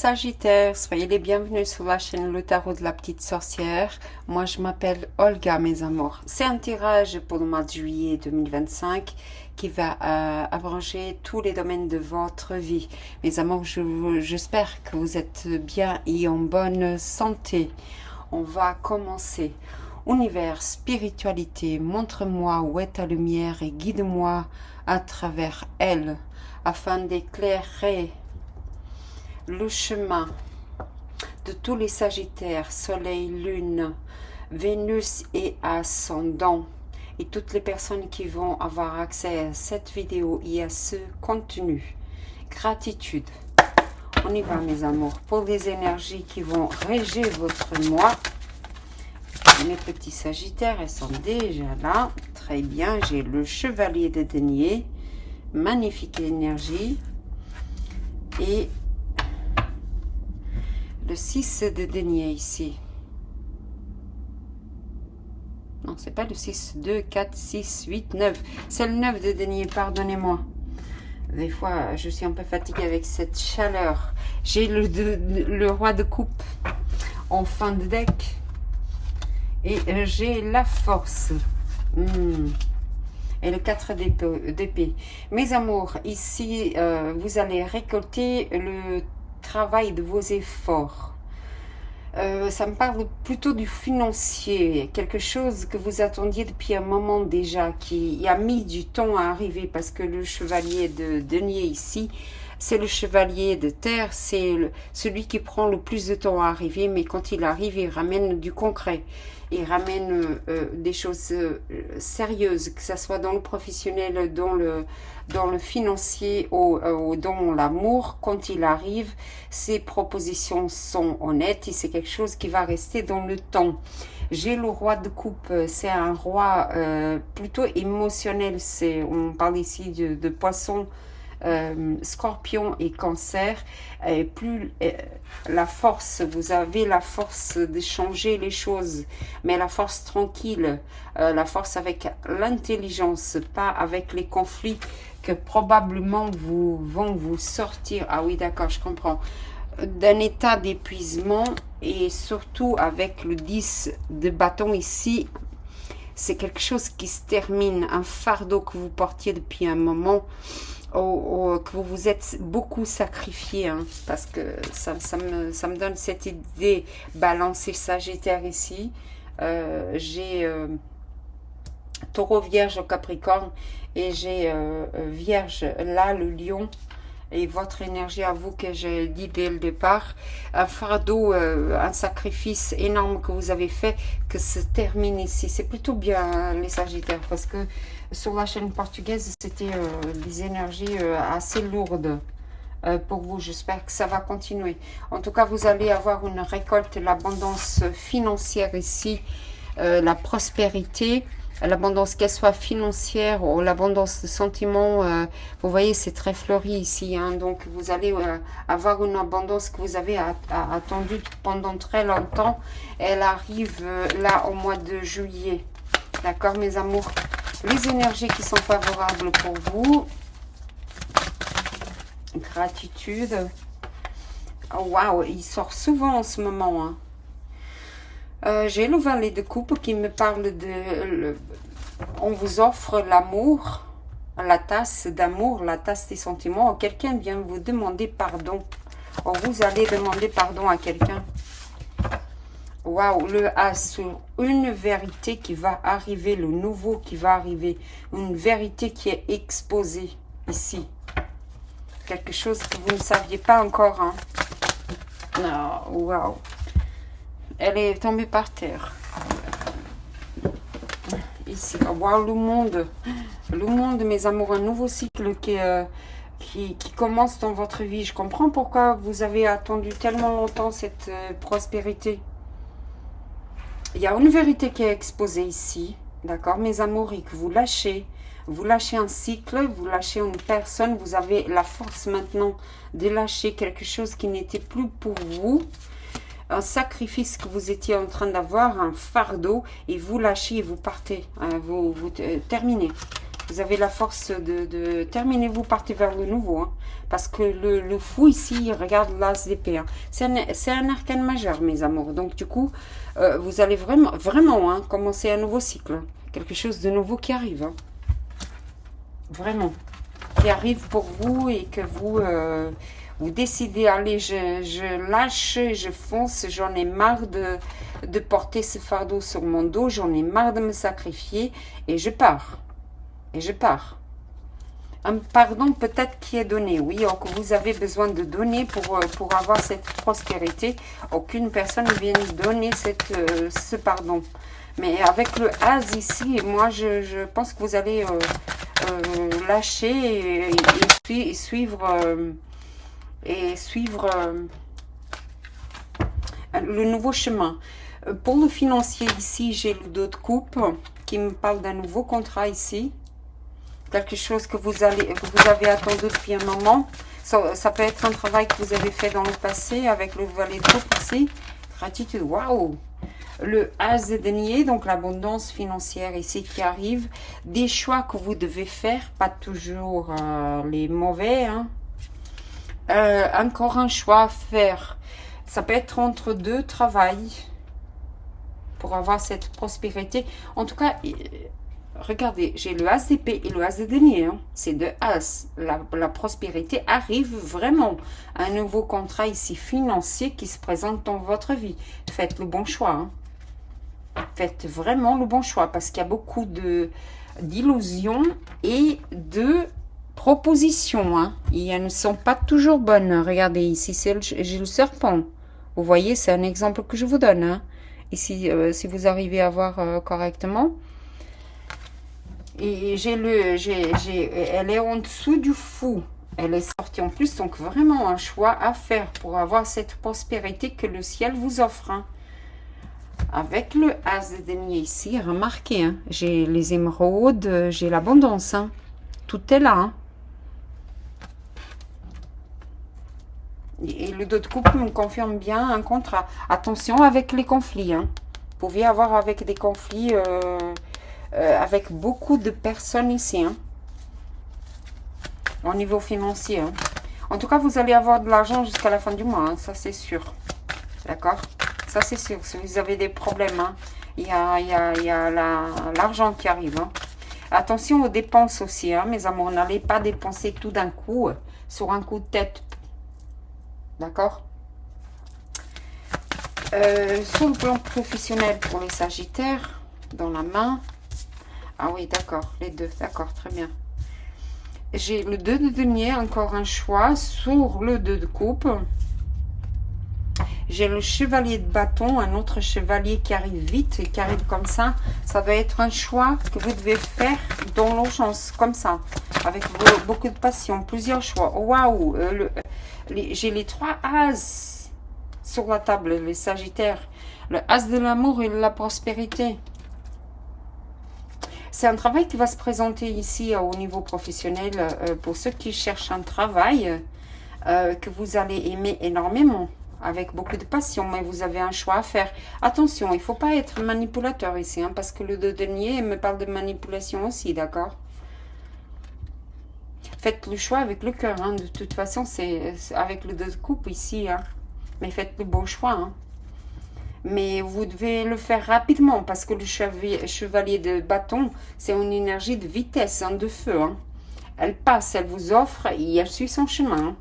Sagittaire, soyez les bienvenus sur la chaîne Le Tarot de la Petite Sorcière. Moi, je m'appelle Olga, mes amours. C'est un tirage pour le mois de juillet 2025 qui va abranger tous les domaines de votre vie. Mes amours, j'espère que vous êtes bien et en bonne santé. On va commencer. Univers, spiritualité, montre-moi où est ta lumière et guide-moi à travers elle afin d'éclairer le chemin de tous les Sagittaires, Soleil, Lune, Vénus et Ascendant, et toutes les personnes qui vont avoir accès à cette vidéo et à ce contenu. Gratitude. On y va, mes amours, pour les énergies qui vont régir votre mois. Mes petits Sagittaires, elles sont déjà là. Très bien, j'ai le Chevalier de Denier. Magnifique énergie. Et le 6 de denier ici. Non, c'est pas le 6, 2, 4, 6, 8, 9. C'est le 9 de denier, pardonnez-moi. Des fois, je suis un peu fatiguée avec cette chaleur. J'ai le roi de coupe en fin de deck. Et j'ai la force. Et le 4 d'épée. Mes amours, ici, vous allez récolter le travail de vos efforts. Ça me parle plutôt du financier, quelque chose que vous attendiez depuis un moment déjà, qui a mis du temps à arriver, parce que le chevalier de denier ici, c'est le chevalier de terre, c'est celui qui prend le plus de temps à arriver, mais quand il arrive, il ramène du concret. Il ramène des choses sérieuses, que ce soit dans le professionnel, dans le financier, dans l'amour. Quand il arrive, ses propositions sont honnêtes et c'est quelque chose qui va rester dans le temps. J'ai le roi de coupe, c'est un roi plutôt émotionnel. On parle ici de poisson, Scorpion et Cancer. Et plus la force, vous avez la force de changer les choses, mais la force tranquille, la force avec l'intelligence, pas avec les conflits que probablement vont vous sortir. Ah oui, d'accord, je comprends. D'un état d'épuisement, et surtout avec le 10 de bâton ici, c'est quelque chose qui se termine, un fardeau que vous portiez depuis un moment, que vous vous êtes beaucoup sacrifié, hein, parce que ça me donne cette idée. Balance et Sagittaire ici. J'ai Taureau, Vierge au Capricorne, et j'ai Vierge là, le Lion. Et votre énergie à vous, que j'ai dit dès le départ, un fardeau, un sacrifice énorme que vous avez fait, que se termine ici. C'est plutôt bien, les Sagittaires, parce que sur la chaîne portugaise, c'était des énergies assez lourdes pour vous. J'espère que ça va continuer. En tout cas, vous allez avoir une récolte, l'abondance financière ici, la prospérité. L'abondance, qu'elle soit financière ou l'abondance de sentiments, vous voyez, c'est très fleuri ici, hein, donc vous allez avoir une abondance que vous avez attendue pendant très longtemps. Elle arrive là au mois de juillet. D'accord, mes amours? Les énergies qui sont favorables pour vous. Gratitude. Oh, waouh, il sort souvent en ce moment, hein. J'ai le valet de coupe qui me parle de... on vous offre l'amour, la tasse d'amour, la tasse des sentiments. Quelqu'un vient vous demander pardon. Vous allez demander pardon à quelqu'un. Waouh, le As sur une vérité qui va arriver, le nouveau qui va arriver. Une vérité qui est exposée ici. Quelque chose que vous ne saviez pas encore, hein. Oh, waouh. Elle est tombée par terre. Ici, wow, le monde, mes amours, un nouveau cycle qui commence dans votre vie. Je comprends pourquoi vous avez attendu tellement longtemps cette prospérité. Il y a une vérité qui est exposée ici, d'accord, mes amours, et que vous lâchez un cycle, vous lâchez une personne, vous avez la force maintenant de lâcher quelque chose qui n'était plus pour vous. Un sacrifice que vous étiez en train d'avoir, un fardeau, et vous lâchez et vous partez, vous terminez. Vous avez la force de terminer, vous partez vers le nouveau. Hein, parce que le fou ici, il regarde l'as d'épée. Hein. C'est un arcane majeur, mes amours. Donc du coup, vous allez vraiment hein, commencer un nouveau cycle. Hein. Quelque chose de nouveau qui arrive. Hein. Vraiment. Qui arrive pour vous et que vous décidez, allez, je lâche, je fonce, j'en ai marre de porter ce fardeau sur mon dos, j'en ai marre de me sacrifier et je pars. Et je pars. Un pardon peut-être qui est donné, oui, or que vous avez besoin de donner pour avoir cette prospérité. Aucune personne ne vient donner ce pardon. Mais avec le as ici, moi je pense que vous allez lâcher et suivre le nouveau chemin. Pour le financier ici, j'ai le dos de coupe qui me parle d'un nouveau contrat ici. Quelque chose que vous avez attendu depuis un moment. Ça peut être un travail que vous avez fait dans le passé avec le valet de coupe ici. Gratitude, waouh! Le as de denier, donc l'abondance financière ici qui arrive. Des choix que vous devez faire, pas toujours les mauvais. Hein. Encore un choix à faire. Ça peut être entre deux travails pour avoir cette prospérité. En tout cas, regardez, j'ai le as d'épée et le as de denier. Hein. C'est deux as. La prospérité arrive vraiment. Un nouveau contrat ici financier qui se présente dans votre vie. Faites le bon choix. Hein. Faites vraiment le bon choix parce qu'il y a beaucoup d'illusions et de propositions. Hein. Et elles ne sont pas toujours bonnes. Regardez, ici, j'ai le serpent. Vous voyez, c'est un exemple que je vous donne. Hein. Ici, si vous arrivez à voir correctement. Et elle est en dessous du fou. Elle est sortie en plus, donc vraiment un choix à faire pour avoir cette prospérité que le ciel vous offre. Hein. Avec le as de denier ici, remarquez, hein, j'ai les émeraudes, j'ai l'abondance. Hein. Tout est là. Hein. Et le dos de coupe me confirme bien un contrat. Attention avec les conflits. Hein. Vous pouvez avoir avec des conflits avec beaucoup de personnes ici. Hein. Au niveau financier. Hein. En tout cas, vous allez avoir de l'argent jusqu'à la fin du mois. Hein, ça, c'est sûr. D'accord? Ça, c'est sûr. Si vous avez des problèmes, hein, il y a l'argent qui arrive. Hein. Attention aux dépenses aussi, hein, mes amours. N'allez pas dépenser tout d'un coup sur un coup de tête. D'accord? Sur le plan professionnel pour les sagittaires, dans la main. Ah oui, d'accord. Les deux. D'accord, très bien. J'ai le 2 de denier, encore un choix sur le 2 de coupe. J'ai le chevalier de bâton, un autre chevalier qui arrive vite et qui arrive comme ça. Ça va être un choix que vous devez faire dans l'urgence, comme ça, avec beaucoup de passion, plusieurs choix. Waouh! J'ai les 3 as sur la table, les sagittaires. Le as de l'amour et de la prospérité. C'est un travail qui va se présenter ici au niveau professionnel pour ceux qui cherchent un travail que vous allez aimer énormément. Avec beaucoup de passion, mais vous avez un choix à faire. Attention, il ne faut pas être manipulateur ici, hein, parce que le 2 de denier me parle de manipulation aussi, d'accord? Faites le choix avec le cœur, hein. De toute façon, c'est avec le 2 de coupe ici, hein. Mais faites le bon choix, hein. Mais vous devez le faire rapidement, parce que le chevalier de bâton, c'est une énergie de vitesse, hein, de feu. Hein. Elle passe, elle vous offre, et elle suit son chemin. Hein.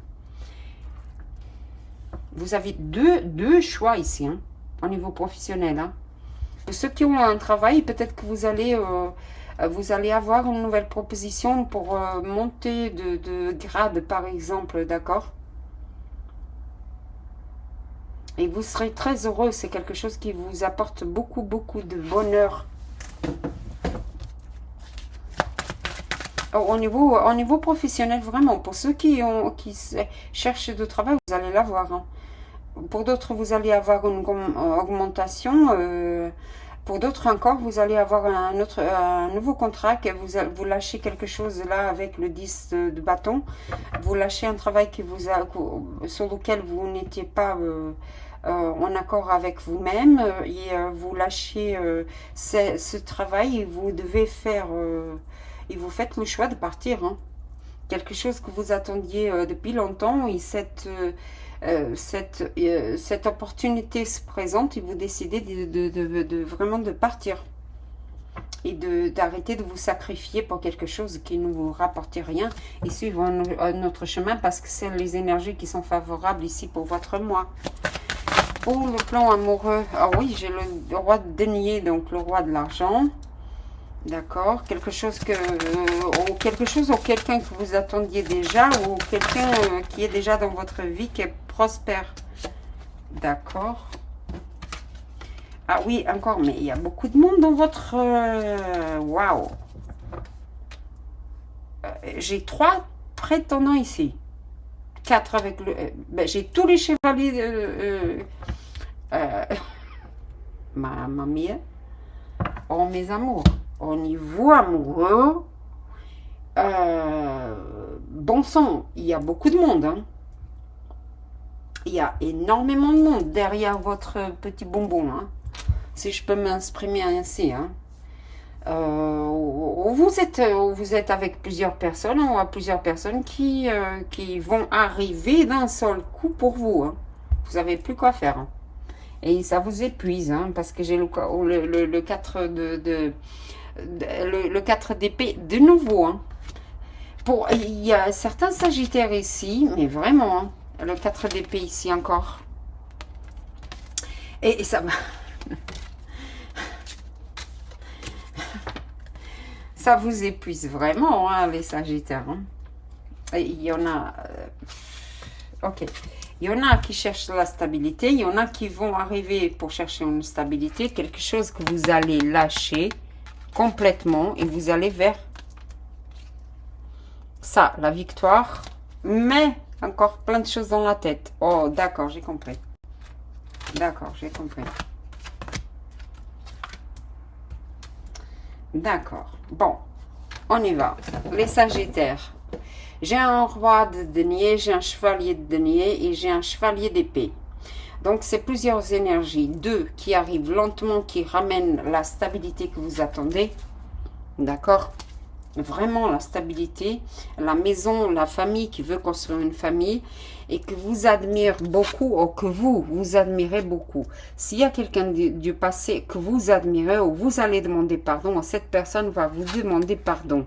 Vous avez deux choix ici, hein, au niveau professionnel. Hein. Pour ceux qui ont un travail, peut-être que vous allez avoir une nouvelle proposition pour monter de grade, par exemple, d'accord? Et vous serez très heureux, c'est quelque chose qui vous apporte beaucoup, beaucoup de bonheur. Au niveau professionnel, vraiment, pour ceux qui cherchent du travail, vous allez l'avoir. Hein. Pour d'autres, vous allez avoir une augmentation. Pour d'autres encore, vous allez avoir un nouveau contrat, que vous lâchez quelque chose là avec le 10 de bâton. Vous lâchez un travail sur lequel vous n'étiez pas en accord avec vous-même. Et vous lâchez ce travail et vous devez faire... et vous faites le choix de partir. Hein. Quelque chose que vous attendiez depuis longtemps et cette opportunité se présente et vous décidez vraiment de partir. Et d'arrêter de vous sacrifier pour quelque chose qui ne vous rapporte rien et suivre un autre chemin parce que c'est les énergies qui sont favorables ici pour votre moi. Pour le plan amoureux, ah oui, j'ai le roi de denier, donc le roi de l'argent. D'accord, quelque chose ou quelqu'un que vous attendiez déjà ou quelqu'un qui est déjà dans votre vie, qui est prospère. D'accord. Ah oui, encore, mais il y a beaucoup de monde dans votre... Waouh. J'ai 3 prétendants ici. 4 avec le... j'ai tous les chevaliers Mamma mia. Oh, mes amours. Au niveau amoureux, bon sang, il y a beaucoup de monde. Hein. Il y a énormément de monde derrière votre petit bonbon. Hein. Si je peux m'exprimer ainsi. Hein. Vous êtes avec plusieurs personnes, ou plusieurs personnes qui vont arriver d'un seul coup pour vous. Hein. Vous n'avez plus quoi faire. Hein. Et ça vous épuise, hein, parce que j'ai le 4 le 4 d'épée de nouveau. Hein. Il y a certains sagittaires ici, mais vraiment, hein, le 4 d'épée ici encore. Et ça va... Ça vous épuise vraiment, hein, les sagittaires. Hein. Et il y en a... ok. Il y en a qui cherchent la stabilité. Il y en a qui vont arriver pour chercher une stabilité. Quelque chose que vous allez lâcher complètement. Et vous allez vers ça, la victoire. Mais encore plein de choses dans la tête. Oh, d'accord, j'ai compris. D'accord, j'ai compris. D'accord. Bon, on y va. Les sagittaires. J'ai un roi de denier, j'ai un chevalier de denier et j'ai un chevalier d'épée. Donc, c'est plusieurs énergies. 2 qui arrivent lentement, qui ramènent la stabilité que vous attendez. D'accord? Vraiment la stabilité. La maison, la famille qui veut construire une famille et que vous admirez beaucoup ou que vous admirez beaucoup. S'il y a quelqu'un du passé que vous admirez ou vous allez demander pardon, cette personne va vous demander pardon.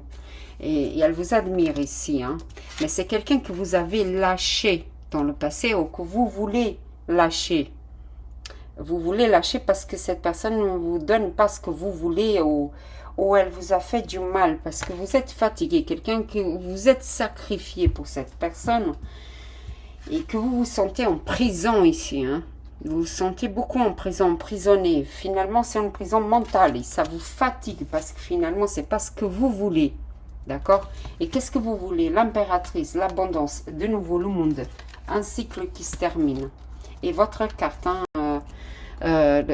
Et elle vous admire ici. Hein. Mais c'est quelqu'un que vous avez lâché dans le passé ou que vous voulez lâcher. Vous voulez lâcher parce que cette personne ne vous donne pas ce que vous voulez ou elle vous a fait du mal parce que vous êtes fatigué. Quelqu'un que vous êtes sacrifié pour cette personne et que vous vous sentez en prison ici. Hein. Vous vous sentez beaucoup en prison, emprisonné. Finalement, c'est une prison mentale et ça vous fatigue parce que finalement, c'est pas ce que vous voulez. D'accord? Et qu'est-ce que vous voulez? L'impératrice, l'abondance, de nouveau le monde. Un cycle qui se termine. Et votre carte, hein,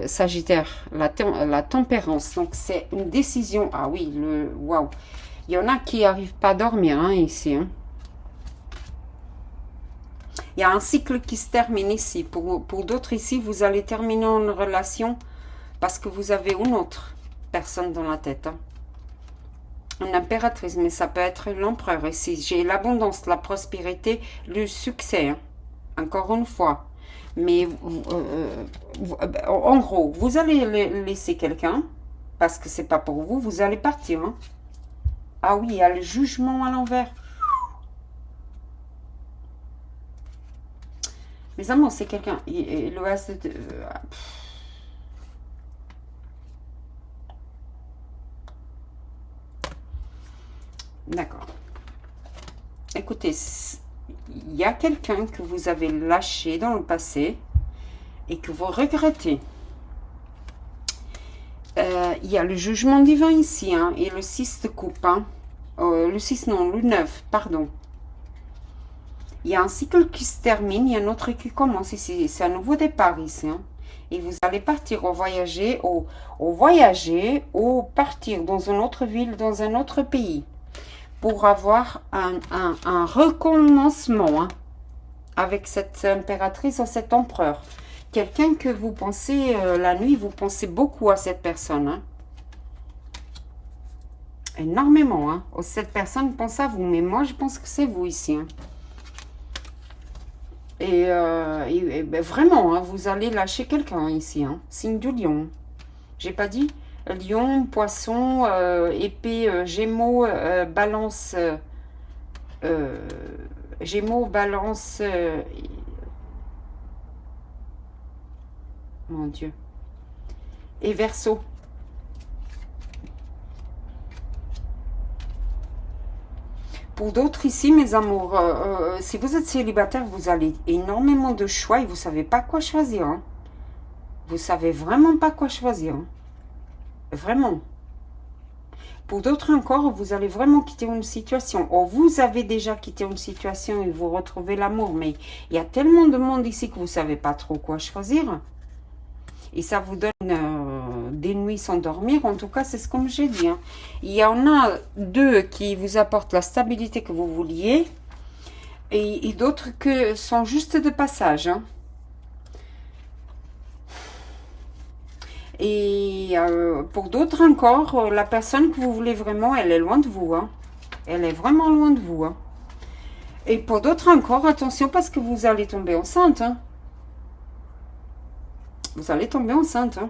Sagittaire, la tempérance. Donc, c'est une décision. Ah oui, waouh. Il y en a qui n'arrivent pas à dormir hein, ici. Hein. Il y a un cycle qui se termine ici. Pour d'autres ici, vous allez terminer une relation parce que vous avez une autre personne dans la tête. Hein. Une impératrice, mais ça peut être l'empereur ici. J'ai l'abondance, la prospérité, le succès. Hein. Encore une fois. Mais en gros, vous allez laisser quelqu'un parce que c'est pas pour vous. Vous allez partir. Hein. Ah oui, il y a le jugement à l'envers. Mes amours, c'est quelqu'un. Le as de... D'accord. Écoutez, il y a quelqu'un que vous avez lâché dans le passé et que vous regrettez. Il y a le jugement divin ici, hein, et le 6 de coupe. Hein. Le 6, non, le 9, pardon. Il y a un cycle qui se termine, il y a un autre qui commence ici. C'est un nouveau départ ici. Hein. Et vous allez partir au voyager, ou partir dans une autre ville, dans un autre pays. Pour avoir un recommencement hein, avec cette impératrice ou cet empereur. Quelqu'un que vous pensez, la nuit, vous pensez beaucoup à cette personne. Hein. Énormément. Hein. Cette personne pense à vous, mais moi, je pense que c'est vous ici. Hein. Et ben, vraiment, hein, vous allez lâcher quelqu'un ici. Hein. Signe du lion. J'ai pas dit lion, poisson, épée, gémeaux, balance... euh, gémeaux, balance... mon Dieu. Et verseau. Pour d'autres ici, mes amours, si vous êtes célibataire, vous avez énormément de choix et vous ne savez pas quoi choisir. Hein. Vous ne savez vraiment pas quoi choisir. Hein. Vraiment. Pour d'autres encore, vous allez vraiment quitter une situation. Or, vous avez déjà quitté une situation et vous retrouvez l'amour. Mais il y a tellement de monde ici que vous ne savez pas trop quoi choisir. Et ça vous donne des nuits sans dormir. En tout cas, c'est ce que j'ai dit. Hein. Il y en a deux qui vous apportent la stabilité que vous vouliez. Et d'autres que sont juste de passage. Hein. Et pour d'autres encore, la personne que vous voulez vraiment, elle est loin de vous. Hein. Elle est vraiment loin de vous. Hein. Et pour d'autres encore, attention parce que vous allez tomber enceinte. Hein. Vous allez tomber enceinte. Hein.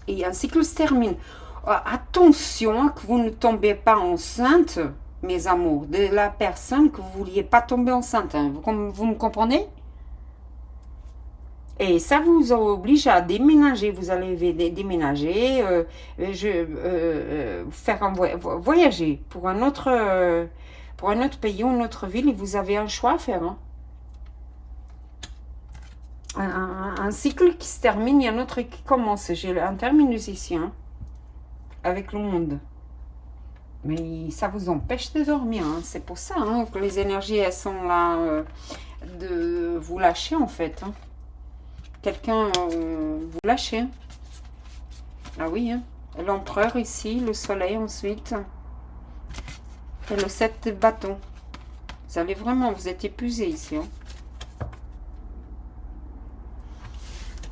Et un cycle se termine. Attention que vous ne tombez pas enceinte, mes amours, de la personne que vous ne vouliez pas tomber enceinte. Hein. Vous me comprenez? Et ça vous oblige à déménager. Vous allez déménager, faire voyager pour un autre pays ou une autre ville. Et vous avez un choix à faire. Hein. Un cycle qui se termine et un autre qui commence. J'ai un terminus ici, hein, avec le monde. Mais ça vous empêche de dormir. Hein. C'est pour ça hein, que les énergies, elles sont là de vous lâcher, en fait. Hein. Quelqu'un vous lâchez. Hein. Ah oui, hein. L'empereur ici, le soleil ensuite. Et le 7 de bâton. Vous allez vraiment, vous êtes épuisé ici. Hein.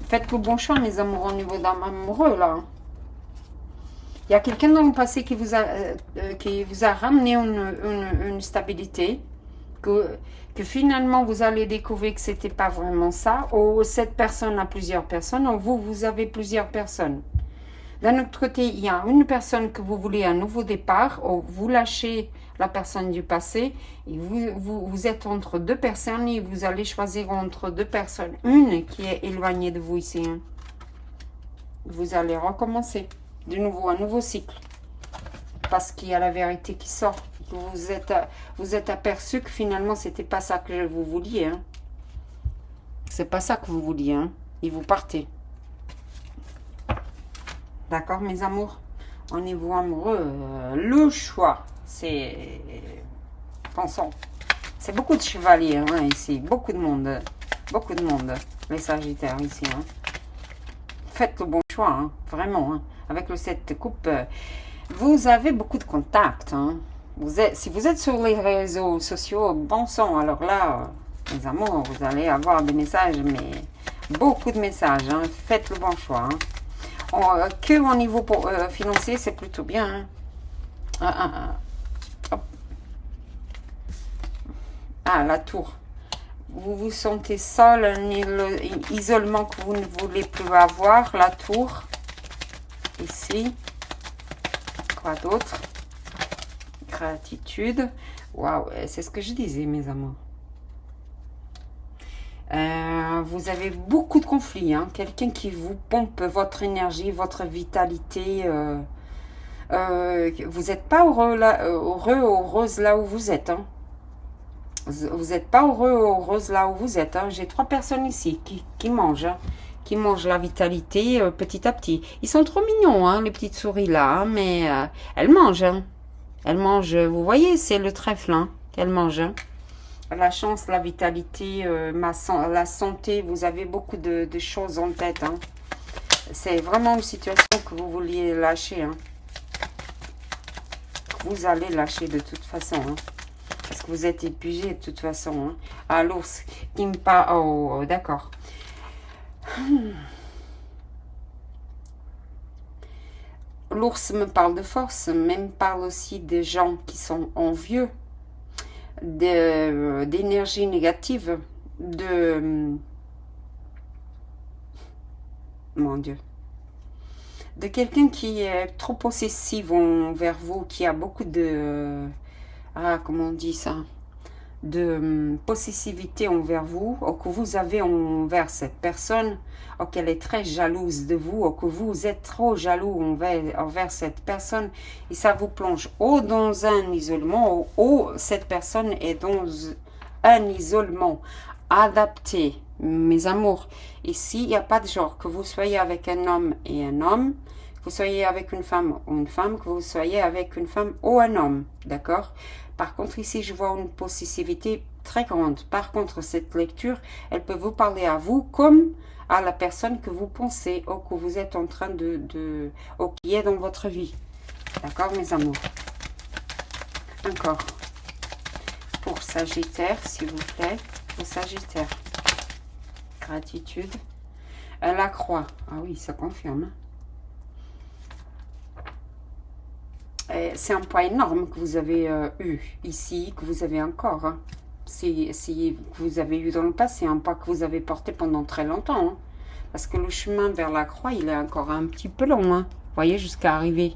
Faites le bon choix, mes amours, au niveau d'un amoureux, là. Il y a quelqu'un dans le passé qui vous a ramené une stabilité, que finalement, vous allez découvrir que ce n'était pas vraiment ça. Ou cette personne a plusieurs personnes, ou vous avez plusieurs personnes. D'un autre côté, il y a une personne que vous voulez un nouveau départ, ou vous lâchez la personne du passé, et vous êtes entre deux personnes, et vous allez choisir entre deux personnes. Une qui est éloignée de vous ici. Hein. Vous allez recommencer de nouveau, un nouveau cycle. Parce qu'il y a la vérité qui sort. Vous êtes aperçu que finalement, c'était pas ça que vous vouliez. Hein. C'est pas ça que vous vouliez. Hein. Et vous partez. D'accord, mes amours? Au niveau amoureux, le choix, c'est... Pensons. C'est beaucoup de chevaliers hein, ici. Beaucoup de monde. Beaucoup de monde. Les sagittaires ici. Hein. Faites le bon choix. Hein, vraiment. Hein. Avec le 7 de coupe, vous avez beaucoup de contacts. Hein. Si vous êtes sur les réseaux sociaux, bon sang. Alors là, mes amours, vous allez avoir des messages, mais beaucoup de messages. Hein. Faites le bon choix. Hein. Que au niveau financier, c'est plutôt bien. Hein. La tour. Vous vous sentez seul, un isolement que vous ne voulez plus avoir. La tour. Ici. Quoi d'autre? Gratitude. Waouh, c'est ce que je disais, mes amours. Vous avez beaucoup de conflits. Hein? Quelqu'un qui vous pompe votre énergie, votre vitalité. Vous n'êtes pas heureux, heureuse là où vous êtes. Hein? Vous n'êtes pas heureuse là où vous êtes. Hein? J'ai 3 personnes ici qui mangent. Hein? Qui mangent la vitalité petit à petit. Ils sont trop mignons, hein, les petites souris là. Hein? Mais elles mangent. Hein? Elles mangent, vous voyez, c'est le trèfle hein, qu'elles mangent. Hein? La chance, la vitalité, la santé, vous avez beaucoup de choses en tête. Hein. C'est vraiment une situation que vous vouliez lâcher. Hein. Vous allez lâcher de toute façon. Hein. Parce que vous êtes épuisé de toute façon. Hein. Ah, l'ours qui me parle. Oh, d'accord. L'ours me parle de force, mais me parle aussi des gens qui sont envieux, d'énergie négative, mon Dieu, de quelqu'un qui est trop possessif envers vous, qui a beaucoup de, comment on dit ça, de possessivité envers vous, ou que vous avez envers cette personne, ou qu'elle est très jalouse de vous, ou que vous êtes trop jaloux envers cette personne, et ça vous plonge ou dans un isolement, ou cette personne est dans un isolement adapté, mes amours. Ici, il n'y a pas de genre, que vous soyez avec un homme et un homme, que vous soyez avec une femme ou une femme, que vous soyez avec une femme ou un homme, d'accord? Par contre, ici, je vois une possessivité très grande. Par contre, cette lecture, elle peut vous parler à vous comme à la personne que vous pensez ou que vous êtes en train ou qui est dans votre vie. D'accord, mes amours? Encore. Pour Sagittaire, s'il vous plaît. Pour Sagittaire. Gratitude. La croix. Ah oui, ça confirme. C'est un poids énorme que vous avez eu ici, que vous avez encore. Hein. Si vous avez eu dans le passé, un poids que vous avez porté pendant très longtemps. Hein. Parce que le chemin vers la croix, il est encore un petit peu long. Hein. Vous voyez, jusqu'à arriver.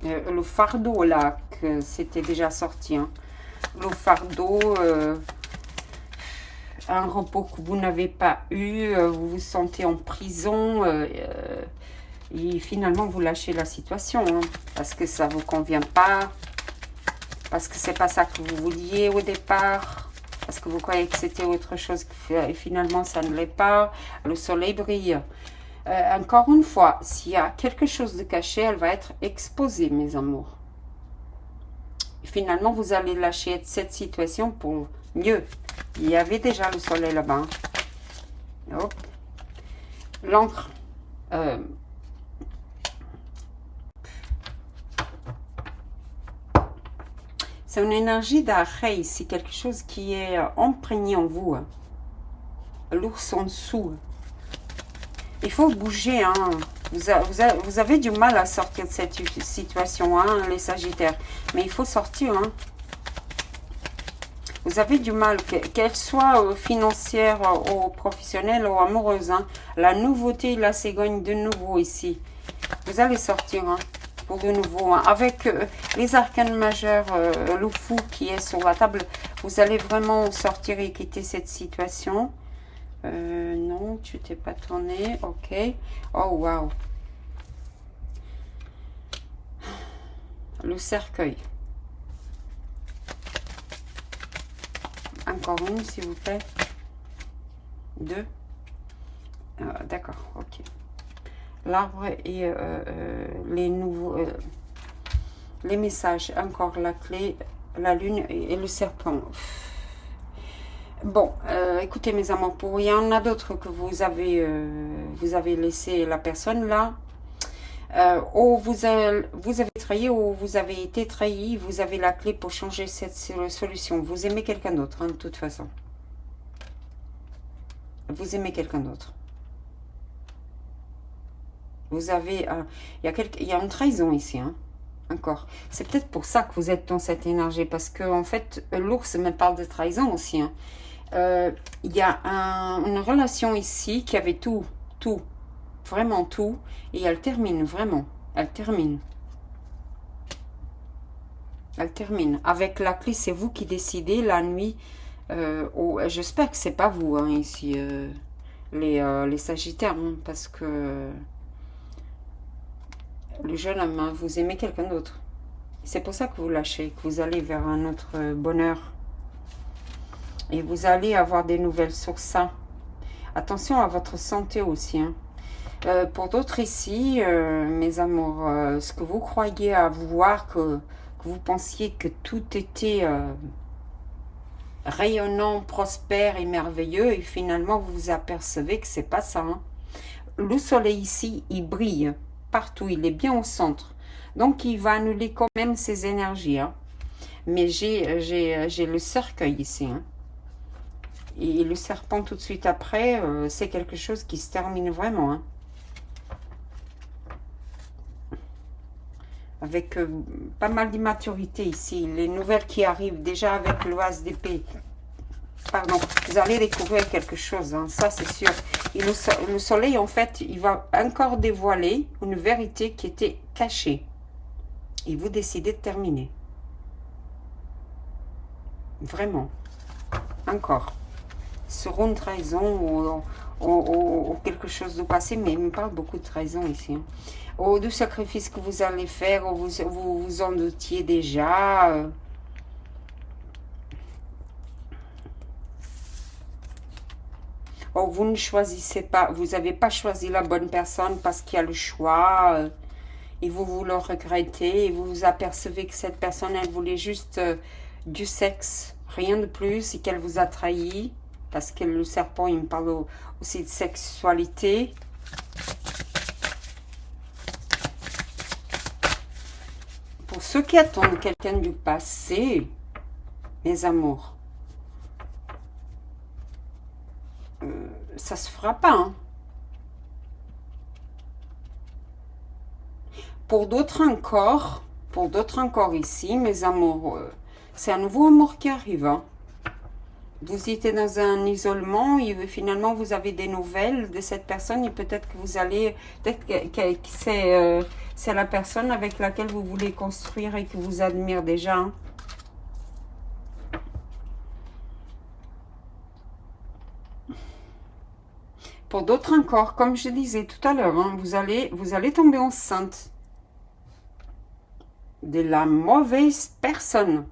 Le fardeau, là, que c'était déjà sorti. Hein. Le fardeau, un repos que vous n'avez pas eu, vous vous sentez en prison. Et finalement, vous lâchez la situation, hein, parce que ça ne vous convient pas, parce que c'est pas ça que vous vouliez au départ, parce que vous croyez que c'était autre chose, et finalement, ça ne l'est pas. Le soleil brille. Encore une fois, s'il y a quelque chose de caché, elle va être exposée, mes amours. Et finalement, vous allez lâcher cette situation pour mieux. Il y avait déjà le soleil là-bas. Hop. L'encre. C'est une énergie d'arrêt ici, quelque chose qui est imprégné en vous. Hein. L'ours en dessous. Il faut bouger. Hein. Vous avez du mal à sortir de cette situation, hein, les Sagittaires. Mais il faut sortir. Hein. Vous avez du mal, qu'elle soit financière ou professionnelle ou amoureuse. Hein. La nouveauté, la Ségogne de nouveau ici. Vous allez sortir. Hein. De nouveau, hein. Avec les arcanes majeurs, le fou qui est sur la table, vous allez vraiment sortir et quitter cette situation. Non, tu t'es pas tourné, ok. Oh, waouh. Le cercueil. Encore une, s'il vous plaît. Deux. D'accord, ok. L'arbre et les nouveaux les messages, encore la clé, la lune et le serpent. Bon, écoutez mes amours, il y en a d'autres que vous avez laissé la personne là, ou vous avez trahi ou vous avez été trahi, vous avez la clé pour changer cette solution. Vous aimez quelqu'un d'autre, hein, de toute façon. Vous aimez quelqu'un d'autre. Vous avez, il y a une trahison ici, hein, encore. C'est peut-être pour ça que vous êtes dans cette énergie, parce que en fait, l'ours me parle de trahison aussi. Hein. Il y a une relation ici qui avait tout, vraiment tout, et elle termine, vraiment, elle termine. Elle termine. Avec la clé, c'est vous qui décidez la nuit. J'espère que c'est pas vous, hein, ici, les Sagittaires, hein, parce que... Le jeune homme, hein, vous aimez quelqu'un d'autre. C'est pour ça que vous lâchez, que vous allez vers un autre bonheur. Et vous allez avoir des nouvelles sur ça. Attention à votre santé aussi. Hein. Pour d'autres ici, mes amours, ce que vous croyez avoir, que vous pensiez que tout était rayonnant, prospère et merveilleux, et finalement vous vous apercevez que c'est pas ça. Hein. Le soleil ici, il brille. Partout, il est bien au centre. Donc, il va annuler quand même ses énergies. Hein. Mais j'ai le cercueil ici. Hein. Et le serpent tout de suite après, c'est quelque chose qui se termine vraiment. Hein. avec pas mal d'immaturité ici. Les nouvelles qui arrivent déjà avec l'oise d'épée. Pardon, vous allez découvrir quelque chose, hein, ça c'est sûr. Et le soleil, en fait, il va encore dévoiler une vérité qui était cachée. Et vous décidez de terminer. Vraiment. Encore. Sur une trahison ou quelque chose de passé, mais il me parle beaucoup de trahison ici. Hein. Ou du sacrifice que vous allez faire, ou vous en doutiez déjà. Oh, vous ne choisissez pas, vous n'avez pas choisi la bonne personne parce qu'il y a le choix et vous le regrettez et vous vous apercevez que cette personne, elle voulait juste du sexe, rien de plus, et qu'elle vous a trahi parce que le serpent, il me parle aussi de sexualité. Pour ceux qui attendent quelqu'un du passé, mes amours, ça se fera pas. Hein. Pour d'autres encore ici, mes amours, c'est un nouveau amour qui arrive. Hein. Vous étiez dans un isolement et finalement vous avez des nouvelles de cette personne et peut-être que vous allez, peut-être que c'est la personne avec laquelle vous voulez construire et que vous admirez déjà. Hein. Pour d'autres encore, comme je disais tout à l'heure, hein, vous allez tomber enceinte de la mauvaise personne.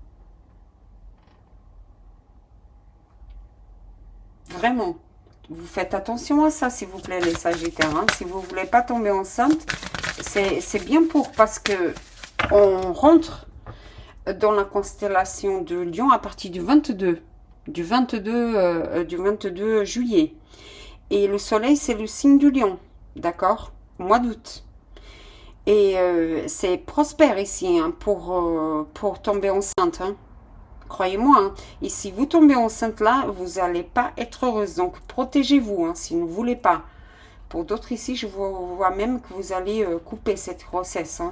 Vraiment. Vous faites attention à ça, s'il vous plaît, les Sagittaires. Hein. Si vous ne voulez pas tomber enceinte, c'est bien parce que on rentre dans la constellation de Lion à partir du 22 juillet. Et le soleil, c'est le signe du lion, d'accord? Mois d'août. Et c'est prospère ici hein, pour tomber enceinte. Hein. Croyez-moi. Hein. Et si vous tombez enceinte là, vous n'allez pas être heureuse. Donc protégez-vous hein, si vous ne voulez pas. Pour d'autres ici, je vois même que vous allez couper cette grossesse. Hein.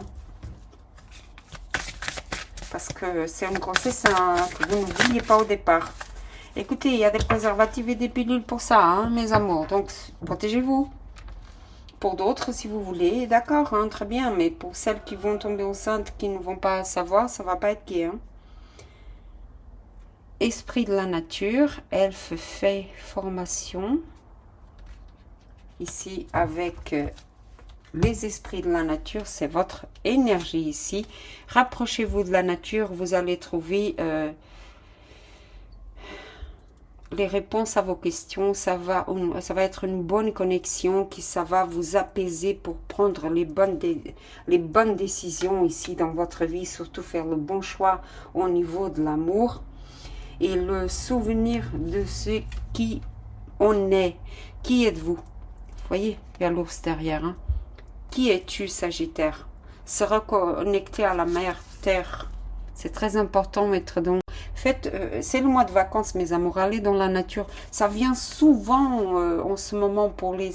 Parce que c'est une grossesse hein, que vous ne vouliez pas au départ. Écoutez, il y a des préservatifs et des pilules pour ça, hein, mes amours. Donc, protégez-vous. Pour d'autres, si vous voulez, d'accord, hein, très bien. Mais pour celles qui vont tomber enceintes, qui ne vont pas savoir, ça va pas être gai. Hein. Esprit de la nature, elfe, fée, formation. Ici, avec les esprits de la nature, c'est votre énergie ici. Rapprochez-vous de la nature, vous allez trouver... les réponses à vos questions, ça va être une bonne connexion, ça va vous apaiser pour prendre les bonnes décisions ici dans votre vie, surtout faire le bon choix au niveau de l'amour et le souvenir de ce qui on est. Qui êtes-vous? Vous voyez, il y a l'ours derrière. Hein? Qui es-tu, Sagittaire? Se reconnecter à la mère Terre. C'est très important, maître donc. Faites, c'est le mois de vacances, mes amours, allez dans la nature. Ça vient souvent en ce moment pour les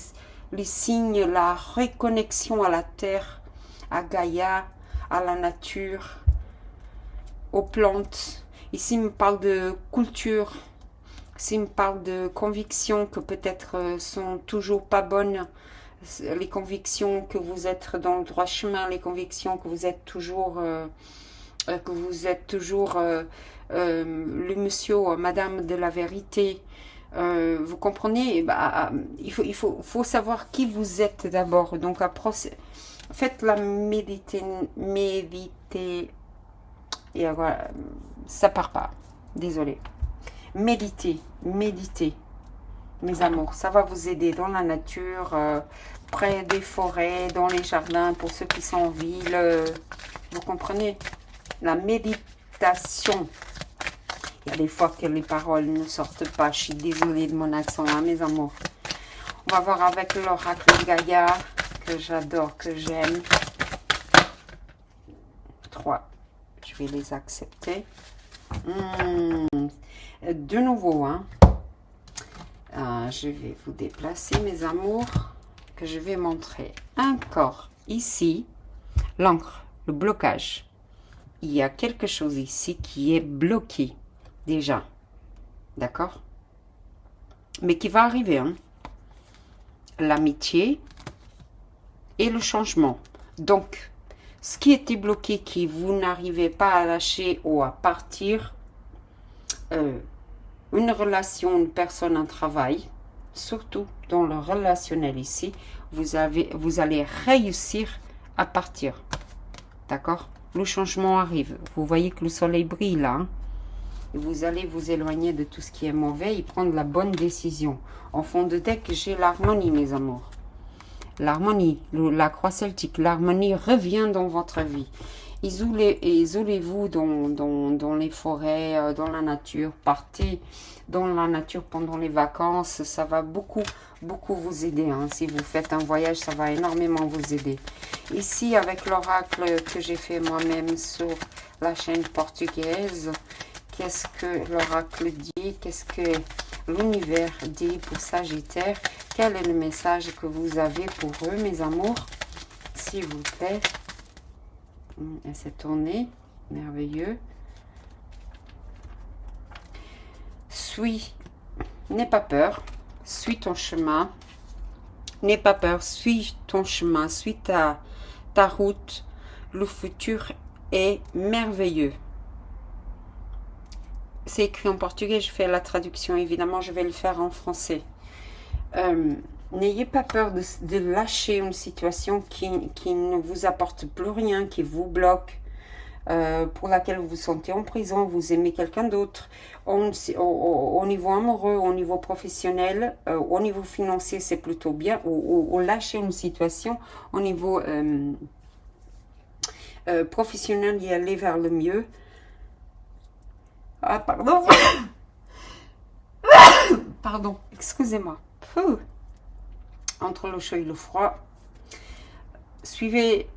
signes, la reconnexion à la terre, à Gaïa, à la nature, aux plantes. Ici, il me parle de culture. Ici, il me parle de convictions que peut-être sont toujours pas bonnes. Les convictions que vous êtes dans le droit chemin, les convictions que vous êtes toujours... le monsieur, madame de la vérité, vous comprenez, bah, il faut savoir qui vous êtes d'abord. Donc après, faites la méditer, et voilà, ça part pas, désolé. Méditez, mes amours, ça va vous aider dans la nature, près des forêts, dans les jardins, pour ceux qui sont en ville, vous comprenez. La méditation. Il y a des fois que les paroles ne sortent pas. Je suis désolée de mon accent, hein, mes amours. On va voir avec l'oracle Gaïa, que j'adore, que j'aime. 3. Je vais les accepter. De nouveau, hein. Je vais vous déplacer, mes amours, que je vais montrer encore ici. L'encre. le blocage. Il y a quelque chose ici qui est bloqué, déjà. D'accord? Mais qui va arriver, hein. L'amitié et le changement. Donc, ce qui était bloqué, qui vous n'arrivez pas à lâcher ou à partir, une relation, une personne, un travail, surtout dans le relationnel ici, vous allez réussir à partir. D'accord? Le changement arrive. Vous voyez que le soleil brille là. Hein? Vous allez vous éloigner de tout ce qui est mauvais et prendre la bonne décision. En fond de deck, j'ai l'harmonie, mes amours. L'harmonie, la croix celtique, l'harmonie revient dans votre vie. Isolez-vous dans les forêts, dans la nature. Partez dans la nature pendant les vacances. Ça va beaucoup vous aider. Hein. Si vous faites un voyage, ça va énormément vous aider. Ici, avec l'oracle que j'ai fait moi-même sur la chaîne portugaise, qu'est-ce que l'oracle dit? Qu'est-ce que l'univers dit pour Sagittaire? Quel est le message que vous avez pour eux, mes amours? S'il vous plaît. Elle s'est tournée. Merveilleux. N'aie pas peur. Suis ton chemin. N'aie pas peur. Suis ton chemin. Suis ta route. Le futur est merveilleux. C'est écrit en portugais. Je fais la traduction. Évidemment, je vais le faire en français. N'ayez pas peur de lâcher une situation qui ne vous apporte plus rien, qui vous bloque, pour laquelle vous vous sentez en prison, vous aimez quelqu'un d'autre, au niveau amoureux, au niveau professionnel, au niveau financier, c'est plutôt bien, ou lâcher une situation au niveau professionnel et aller vers le mieux. Ah, pardon. Pardon, excusez-moi. Entre le chaud et le froid, suivez,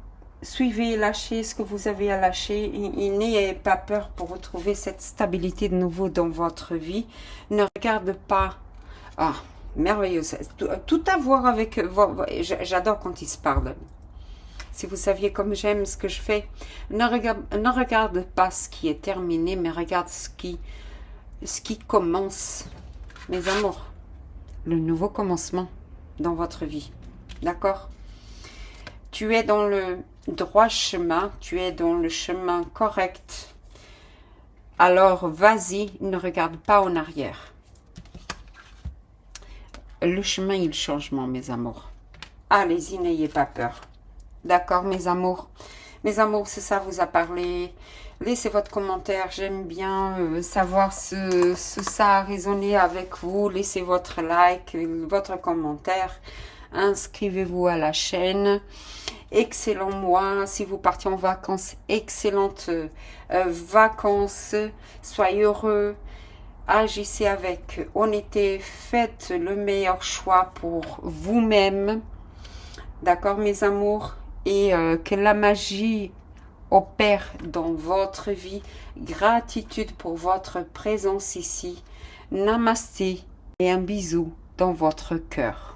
lâchez ce que vous avez à lâcher et n'ayez pas peur pour retrouver cette stabilité de nouveau dans votre vie. Ne regarde pas. Ah, merveilleux. Tout à voir avec... J'adore quand ils se parlent. Si vous saviez comme j'aime ce que je fais, ne regarde pas ce qui est terminé, mais regarde ce qui commence. Mes amours, le nouveau commencement dans votre vie. D'accord? Tu es dans le droit chemin, tu es dans le chemin correct. Alors, vas-y, ne regarde pas en arrière. Le chemin et le changement, mes amours. Allez-y, n'ayez pas peur. D'accord, mes amours? Mes amours, si ça vous a parlé, laissez votre commentaire. J'aime bien savoir si ça a résonné avec vous. Laissez votre like, votre commentaire. Inscrivez-vous à la chaîne. Excellent mois. Si vous partez en vacances, excellentes vacances. Soyez heureux. Agissez avec honnêteté. Faites le meilleur choix pour vous-même. D'accord, mes amours? Et que la magie opère dans votre vie. Gratitude pour votre présence ici. Namasté et un bisou dans votre cœur.